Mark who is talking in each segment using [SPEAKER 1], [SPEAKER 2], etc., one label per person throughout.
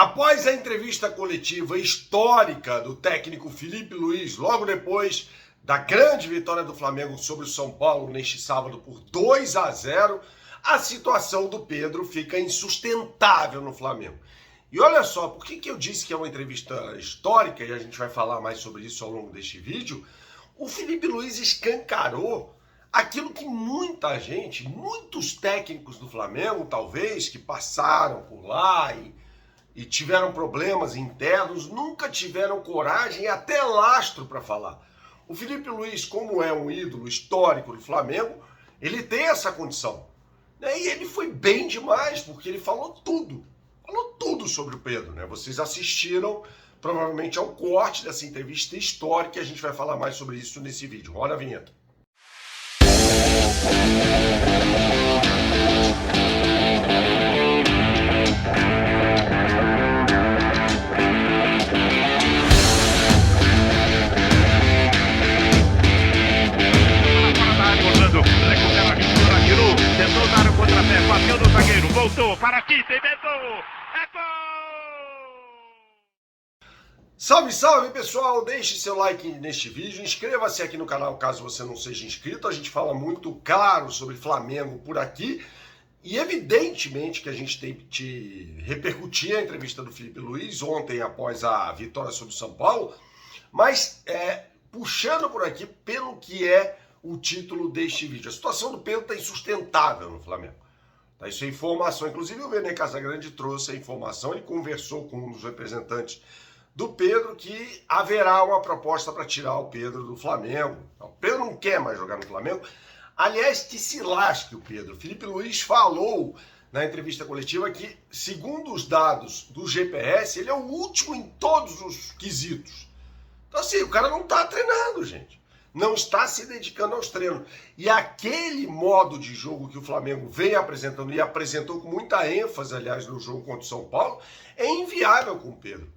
[SPEAKER 1] Após a entrevista coletiva histórica do técnico Felipe Luiz, logo depois da grande vitória do Flamengo sobre o São Paulo neste sábado por 2-0, a situação do Pedro fica insustentável no Flamengo. E olha só, por que eu disse que é uma entrevista histórica, e a gente vai falar mais sobre isso ao longo deste vídeo? O Felipe Luiz escancarou aquilo que muita gente, muitos técnicos do Flamengo, talvez, que passaram por lá e tiveram problemas internos, nunca tiveram coragem e até lastro para falar. O Felipe Luiz, como é um ídolo histórico do Flamengo, ele tem essa condição. E ele foi bem demais, porque ele falou tudo sobre o Pedro. Vocês assistiram provavelmente ao corte dessa entrevista histórica e a gente vai falar mais sobre isso nesse vídeo. Roda a vinheta.
[SPEAKER 2] Tentou dar o contrapé, bateu no zagueiro, voltou, para aqui, inventou, é gol!
[SPEAKER 1] Salve, salve pessoal, deixe seu like neste vídeo, inscreva-se aqui no canal caso você não seja inscrito, a gente fala muito claro sobre Flamengo por aqui e evidentemente que a gente tem que repercutir a entrevista do Felipe Luiz ontem após a vitória sobre o São Paulo, mas puxando por aqui pelo que é o título deste vídeo. A situação do Pedro está insustentável no Flamengo. Isso é informação. Inclusive o Vene Casagrande trouxe a informação, ele conversou com um dos representantes do Pedro que haverá uma proposta para tirar o Pedro do Flamengo. O Pedro não quer mais jogar no Flamengo. Aliás, que se lasque o Pedro. Felipe Luiz falou na entrevista coletiva que, segundo os dados do GPS, ele é o último em todos os quesitos. Então assim, o cara não está treinando, gente. Não está se dedicando aos treinos. E aquele modo de jogo que o Flamengo vem apresentando, e apresentou com muita ênfase, aliás, no jogo contra o São Paulo, é inviável com o Pedro.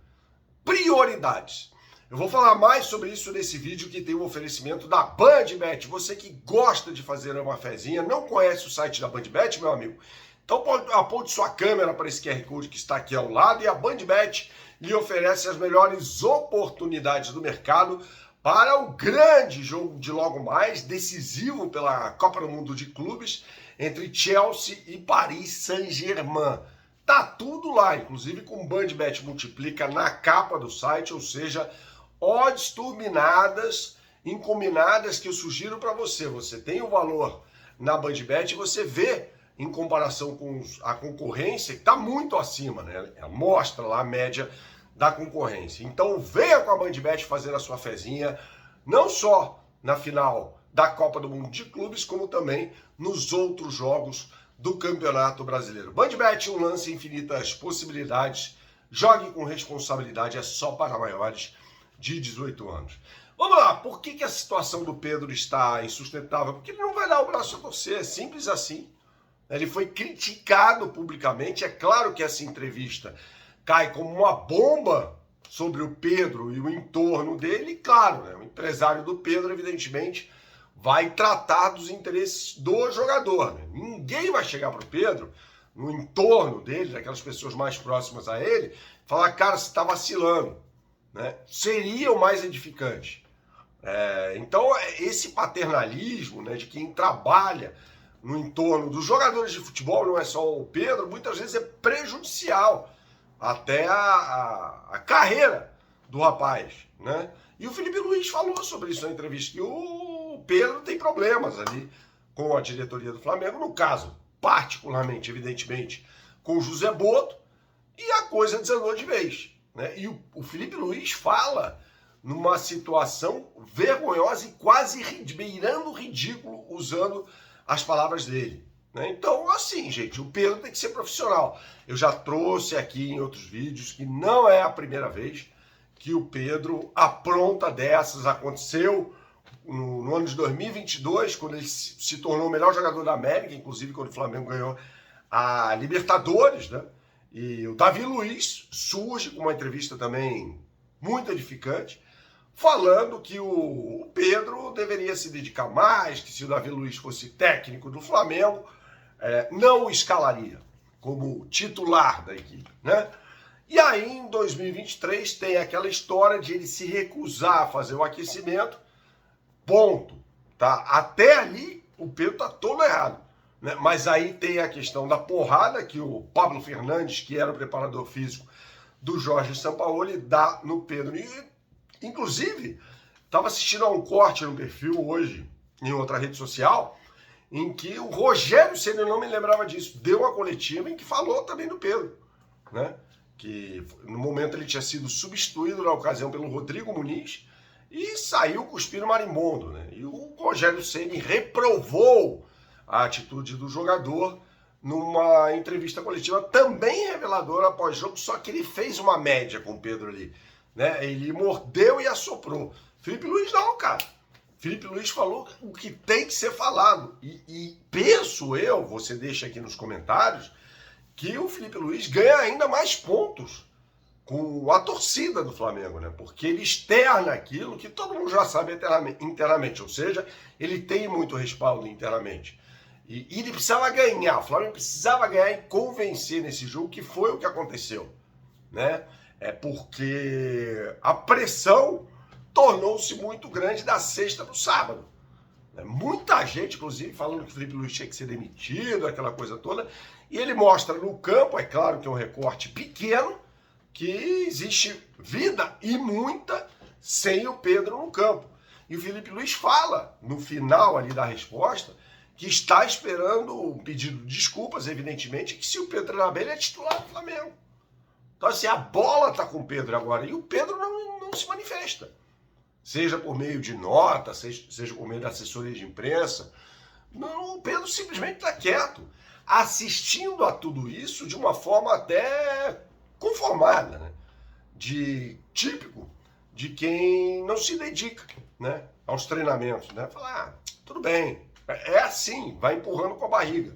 [SPEAKER 1] Prioridades. Eu vou falar mais sobre isso nesse vídeo que tem um oferecimento da BandBet. Você que gosta de fazer uma fezinha, não conhece o site da BandBet, meu amigo? Então aponte sua câmera para esse QR Code que está aqui ao lado e a BandBet lhe oferece as melhores oportunidades do mercado para o grande jogo de logo mais, decisivo pela Copa do Mundo de Clubes, entre Chelsea e Paris Saint-Germain. Tá tudo lá, inclusive com BandBet Multiplica na capa do site, ou seja, odds turbinadas, incombinadas que eu sugiro para você. Você tem o valor na BandBet e você vê, em comparação com a concorrência, que está muito acima, mostra lá a média da concorrência. Então venha com a BandBet fazer a sua fezinha, não só na final da Copa do Mundo de Clubes, como também nos outros jogos do Campeonato Brasileiro. BandBet, um lance, infinitas possibilidades. Jogue com responsabilidade, é só para maiores de 18 anos. Vamos lá, por que a situação do Pedro está insustentável? Porque ele não vai dar o braço a torcer, é simples assim. Ele foi criticado publicamente, é claro que essa entrevista cai como uma bomba sobre o Pedro e o entorno dele, e claro, o empresário do Pedro, evidentemente, vai tratar dos interesses do jogador. Ninguém vai chegar para o Pedro, no entorno dele, daquelas pessoas mais próximas a ele, falar, cara, você está vacilando. Seria o mais edificante. Então, esse paternalismo de quem trabalha no entorno dos jogadores de futebol, não é só o Pedro, muitas vezes é prejudicial até a carreira do rapaz, E o Felipe Luiz falou sobre isso na entrevista, que o Pedro tem problemas ali com a diretoria do Flamengo, no caso, particularmente, evidentemente, com o José Boto, e a coisa desandou de vez, E o Felipe Luiz fala numa situação vergonhosa e quase beirando o ridículo, usando as palavras dele. Então, assim, gente, o Pedro tem que ser profissional. Eu já trouxe aqui em outros vídeos que não é a primeira vez que o Pedro apronta dessas. Aconteceu no ano de 2022, quando ele se tornou o melhor jogador da América, inclusive quando o Flamengo ganhou a Libertadores, E o Davi Luiz surge com uma entrevista também muito edificante, falando que o Pedro deveria se dedicar mais, que se o Davi Luiz fosse técnico do Flamengo, não o escalaria como titular da equipe, E aí, em 2023, tem aquela história de ele se recusar a fazer o aquecimento, ponto. Tá? Até ali, o Pedro tá todo errado. Né? Mas aí tem a questão da porrada que o Pablo Fernandes, que era o preparador físico do Jorge Sampaoli, dá no Pedro. E, inclusive, estava assistindo a um corte no perfil hoje, em outra rede social, em que o Rogério, se ele não me lembrava disso, deu uma coletiva em que falou também do Pedro, né? Que no momento ele tinha sido substituído na ocasião pelo Rodrigo Muniz e saiu cuspindo marimbondo, né? E o Rogério Ceni reprovou a atitude do jogador numa entrevista coletiva também reveladora após jogo, só que ele fez uma média com o Pedro ali, né? Ele mordeu e assoprou. Felipe Luiz não, cara. Felipe Luiz falou o que tem que ser falado. E penso eu, você deixa aqui nos comentários, que o Felipe Luiz ganha ainda mais pontos com a torcida do Flamengo, né? Porque ele externa aquilo que todo mundo já sabe internamente, ou seja, ele tem muito respaldo internamente. E ele precisava ganhar, o Flamengo precisava ganhar e convencer nesse jogo, que foi o que aconteceu, né? É porque a pressão tornou-se muito grande da sexta para o sábado. Muita gente, inclusive, falando que o Felipe Luiz tinha que ser demitido, aquela coisa toda. E ele mostra no campo, é claro que é um recorte pequeno, que existe vida e muita sem o Pedro no campo. E o Felipe Luiz fala, no final ali da resposta, que está esperando um pedido de desculpas, evidentemente, que se o Pedro treinar bem, ele é titular do Flamengo. Então, assim, a bola está com o Pedro agora e o Pedro não se manifesta. Seja por meio de nota, seja por meio da assessoria de imprensa. Não, o Pedro simplesmente está quieto, assistindo a tudo isso de uma forma até conformada, né? Típico de quem não se dedica, né, aos treinamentos. Né? Falar, tudo bem, é assim, vai empurrando com a barriga.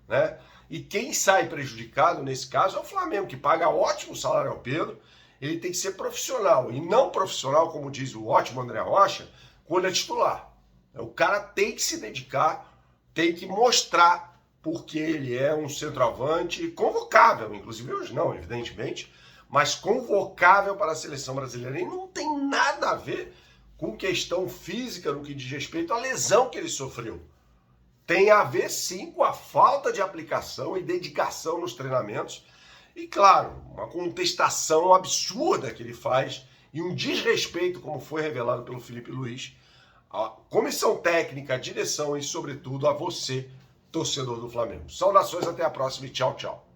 [SPEAKER 1] Né? E quem sai prejudicado nesse caso é o Flamengo, que paga ótimo salário ao Pedro. Ele tem que ser profissional, e não profissional, como diz o ótimo André Rocha, quando é titular. O cara tem que se dedicar, tem que mostrar porque ele é um centroavante convocável, inclusive hoje não, evidentemente, mas convocável para a seleção brasileira. E não tem nada a ver com questão física no que diz respeito à lesão que ele sofreu. Tem a ver, sim, com a falta de aplicação e dedicação nos treinamentos. E, claro, uma contestação absurda que ele faz e um desrespeito, como foi revelado pelo Felipe Luiz, à comissão técnica, à direção e, sobretudo, a você, torcedor do Flamengo. Saudações, até a próxima e tchau, tchau.